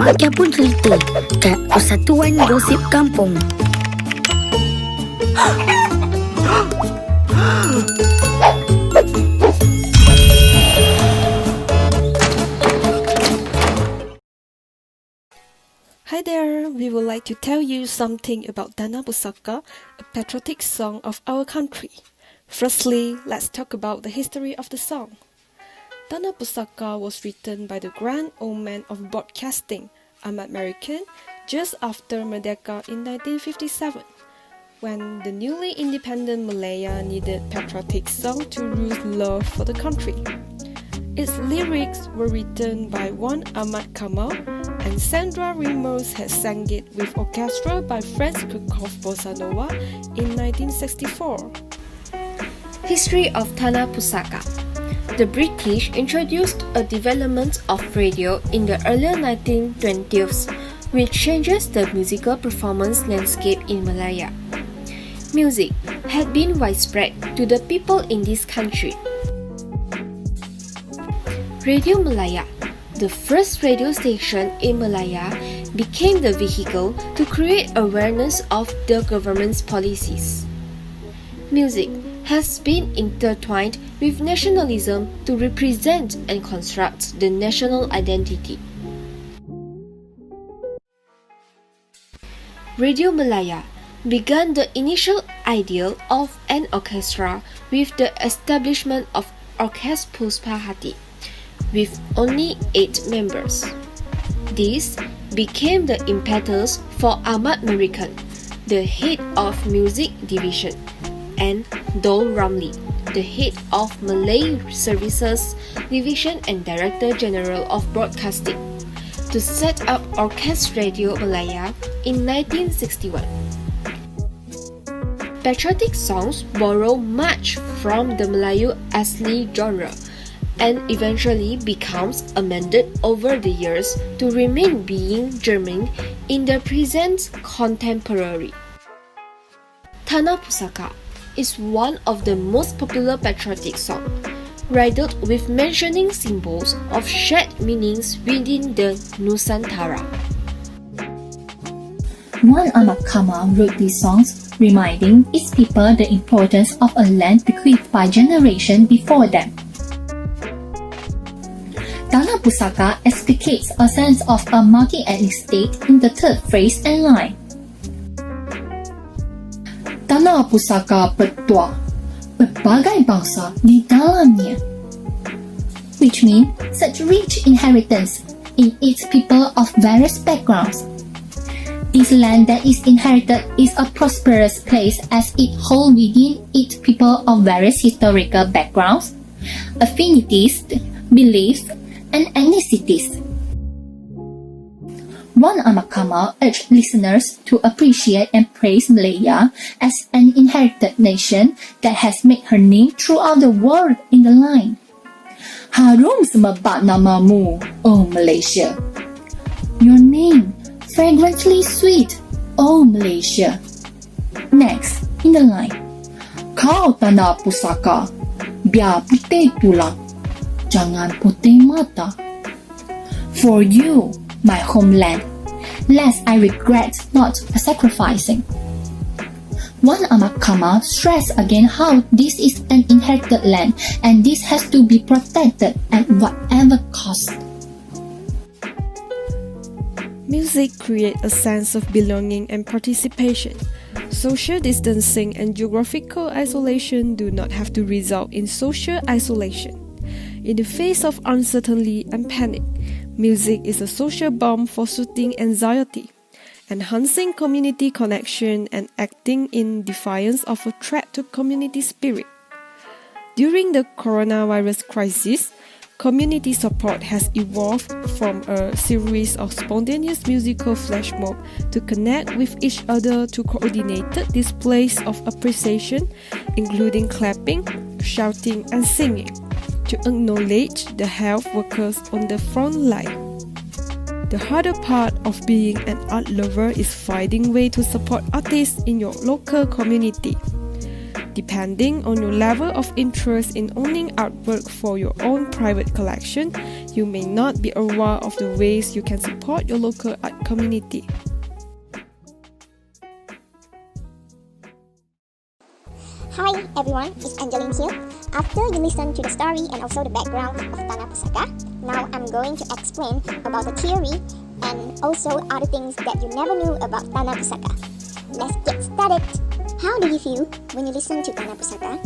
Bahagia pun cerita kat Persatuan Gosip Kampung. Hi there, we would like to tell you something about Tanah Pusaka, a patriotic song of our country. Firstly, let's talk about the history of the song. Tanah Pusaka was written by the grand old man of broadcasting, Ahmad Merican, just after Merdeka in 1957, when the newly independent Malaya needed patriotic song to rouse love for the country. Its lyrics were written by one Ahmad Kamal, and Sandra Ramos has sang it with orchestra by Franz Kirchhoff Bossa Nova in 1964. History of Tanah Pusaka. The British introduced a development of radio in the early 1920s, which changes the musical performance landscape in Malaya. Music had been widespread to the people in this country. Radio Malaya, the first radio station in Malaya, became the vehicle to create awareness of the government's policies. Music has been intertwined with nationalism to represent and construct the national identity. Radio Malaya began the initial ideal of an orchestra with the establishment of Orkes Puspahati, with only 8 members. This became the impetus for Ahmad Merican, the head of music division, and Dol Ramli, the head of Malay Services Division and Director General of Broadcasting, to set up Orkes Radio Malaya in 1961. Patriotic songs borrow much from the Melayu Asli genre and eventually becomes amended over the years to remain being germane in the present contemporary. Tanah Pusaka is one of the most popular patriotic songs, riddled with mentioning symbols of shared meanings within the Nusantara. One Ahmad Kamal wrote these songs, reminding its people the importance of a land bequeathed by generations before them. Tanah Pusaka explicates a sense of a multi-ethnic state in the third phrase and line. Tanah Pusaka bertuah, berbagai bangsa di dalamnya, which means such rich inheritance in its people of various backgrounds. This land that is inherited is a prosperous place as it holds within its people of various historical backgrounds, affinities, beliefs, and ethnicities. One Ahmad Kamal urged listeners to appreciate and praise Malaya as an inherited nation that has made her name throughout the world in the line. Harum semerbak namamu, oh Malaysia. Your name, fragrantly sweet, oh Malaysia. Next, in the line. Kau Tanah Pusaka, biar putih tulang, jangan putih mata. For you, my homeland, lest I regret not sacrificing. One Ahmad Kamal stressed again how this is an inherited land and this has to be protected at whatever cost. Music creates a sense of belonging and participation. Social distancing and geographical isolation do not have to result in social isolation. In the face of uncertainty and panic, music is a social balm for soothing anxiety, enhancing community connection and acting in defiance of a threat to community spirit. During the coronavirus crisis, community support has evolved from a series of spontaneous musical flash mob to connect with each other to coordinated displays of appreciation, including clapping, shouting, and singing, to acknowledge the health workers on the front line. The harder part of being an art lover is finding ways to support artists in your local community. Depending on your level of interest in owning artwork for your own private collection, you may not be aware of the ways you can support your local art community. Hi everyone, it's Angeline here. After you listen to the story and also the background of Tanah Pusaka, now I'm going to explain about the theory and also other things that you never knew about Tanah Pusaka. Let's get started. How do you feel when you listen to Tanah Pusaka?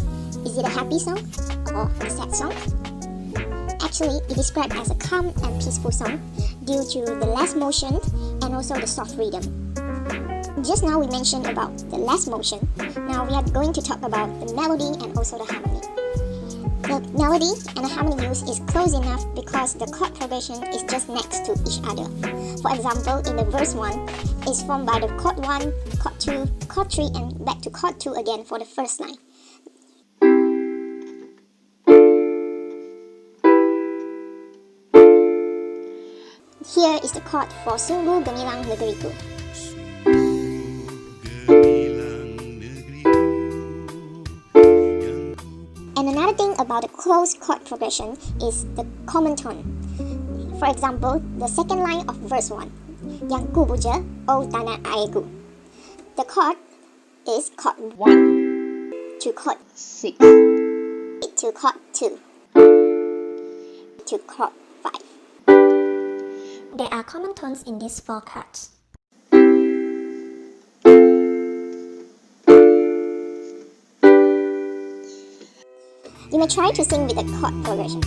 Is it a happy song or a sad song? Actually, it is described as a calm and peaceful song due to the less motion and also the soft rhythm. Just now we mentioned about the less motion. Now we are going to talk about the melody and also the harmony. The melody and the harmony use is close enough because the chord progression is just next to each other. For example, in the verse 1, it's formed by the chord 1, chord 2, chord 3 and back to chord 2 again for the first line. Here is the chord for Sungguh Gemilang Negeriku. And another thing about the close chord progression is the common tone. For example, the second line of verse 1, Yang ku puja, oh tanah airku. The chord is chord 1 to chord 6 to chord 2 to chord 5. There are common tones in these four chords. You may try to sing with the chord progression.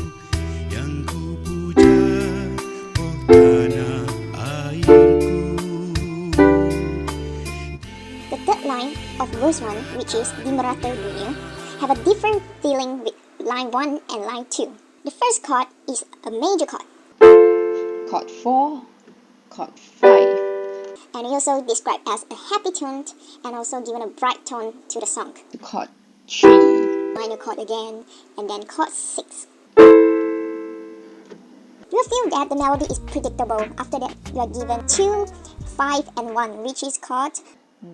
The third line of verse 1, which is Di Merata Dunia, have a different feeling with line 1 and line 2. The first chord is a major chord. Chord 4, chord 5. And also described as a happy tone and also given a bright tone to the song. Chord 3. Minor chord again, and then chord 6. You will feel that the melody is predictable. After that, you are given 2, 5 and 1, which is chord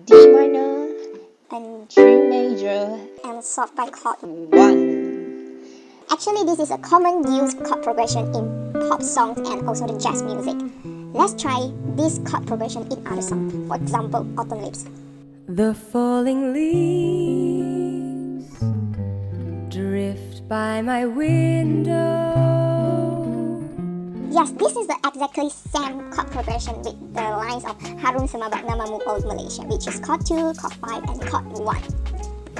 D minor and 3 major and solved by chord 1. Actually, this is a common used chord progression in pop songs and also the jazz music. Let's try this chord progression in other songs. For example, Autumn Leaves. The falling leaves drift by my window. Yes, this is the exactly same chord progression with the lines of Harum Semabak Namamu Old Malaysia, which is chord 2, chord 5 and chord 1.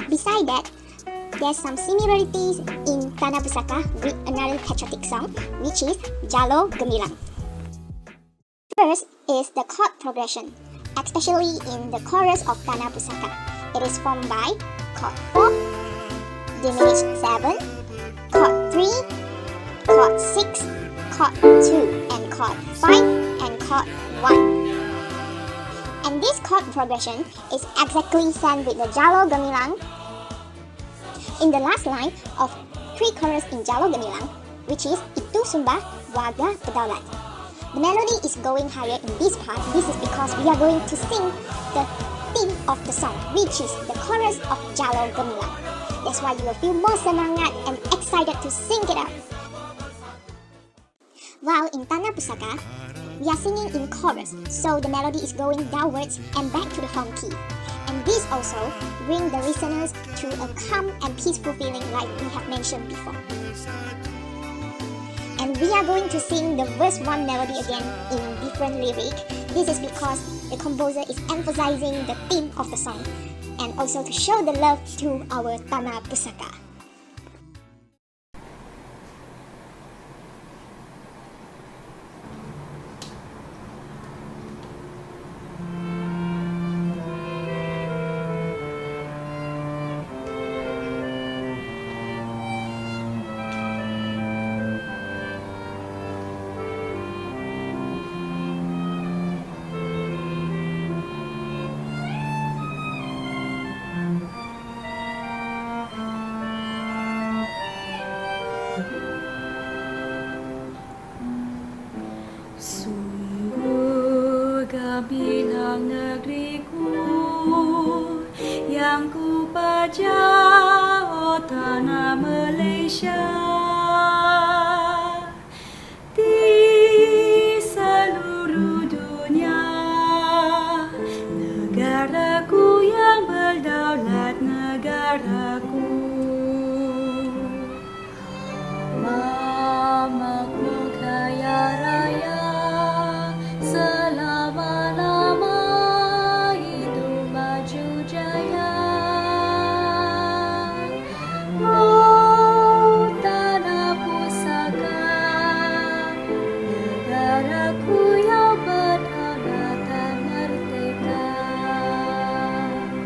Besides that, there's some similarities in Tanah Pusaka with another patriotic song, which is Jalo Gemilang. First is the chord progression, especially in the chorus of Tanah Pusaka. It is formed by chord 4, diminished 7, chord 3, chord 6, chord 2, and chord 5, and chord 1. And this chord progression is exactly same with the Jalo Gemilang. In the last line of 3 chorus in Jalo Gemilang, which is Itu Sumbah Warga Pedaulat. The melody is going higher in this part. This is because we are going to sing the theme of the song, which is the chorus of Jalo Gemilang. That's why you will feel more semangat and excited to sing it out. While in Tanah Pusaka, we are singing in chorus, so the melody is going downwards and back to the home key. And this also brings the listeners to a calm and peaceful feeling like we have mentioned before. And we are going to sing the verse 1 melody again in different lyric. This is because the composer is emphasizing the theme of the song and also to show the love to our Tanah Pusaka. Malaysia. Di seluruh dunia, negaraku yang berdaulat, negaraku. Makmur kaya raya, selama-lama hidup maju jaya. Oh tanah pusaka, negaraku yang berdaulat dan merdeka.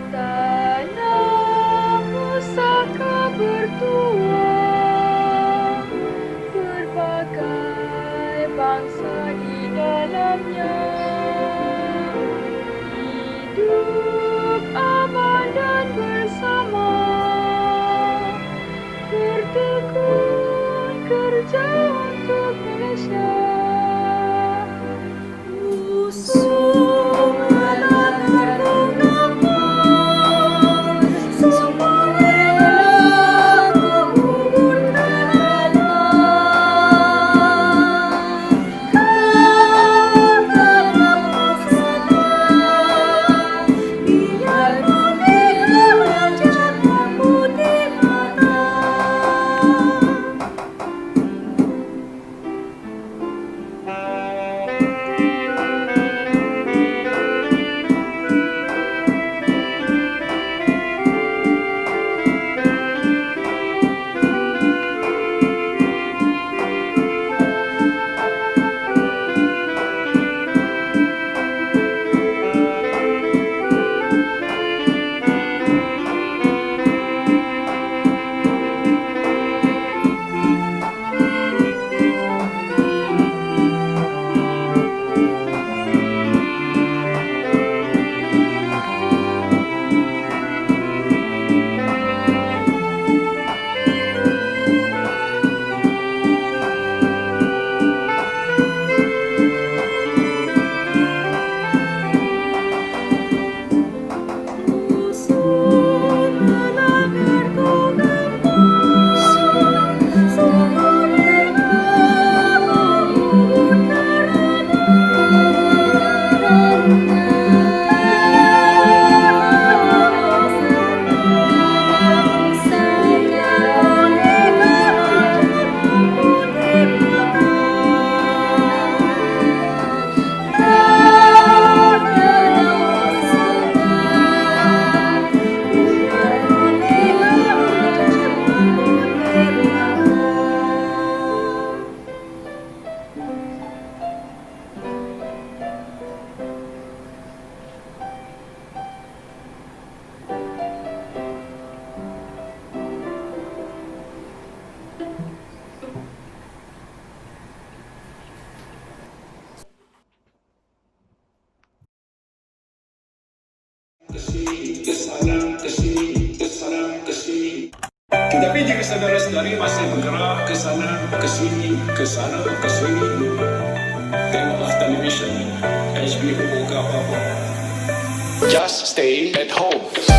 Tanah pusaka bertua, berbagai bangsa di dalamnya. Hidup aman dan bersama, bertekun kerja untuk Malaysia. Musuh melanggar kegelapan, semua rela kuburkan Allah. Tanah pusaka, biar merdeka wajahnya putih mata. Musuh melanggar kegelapan, semua rela kuburkan Tetapi jika saudara-saudari masih bergerak ke sana, ke sini, ke sana, ke sini, tengoklah televisyen, HBO ke apa-apa. Just stay at home.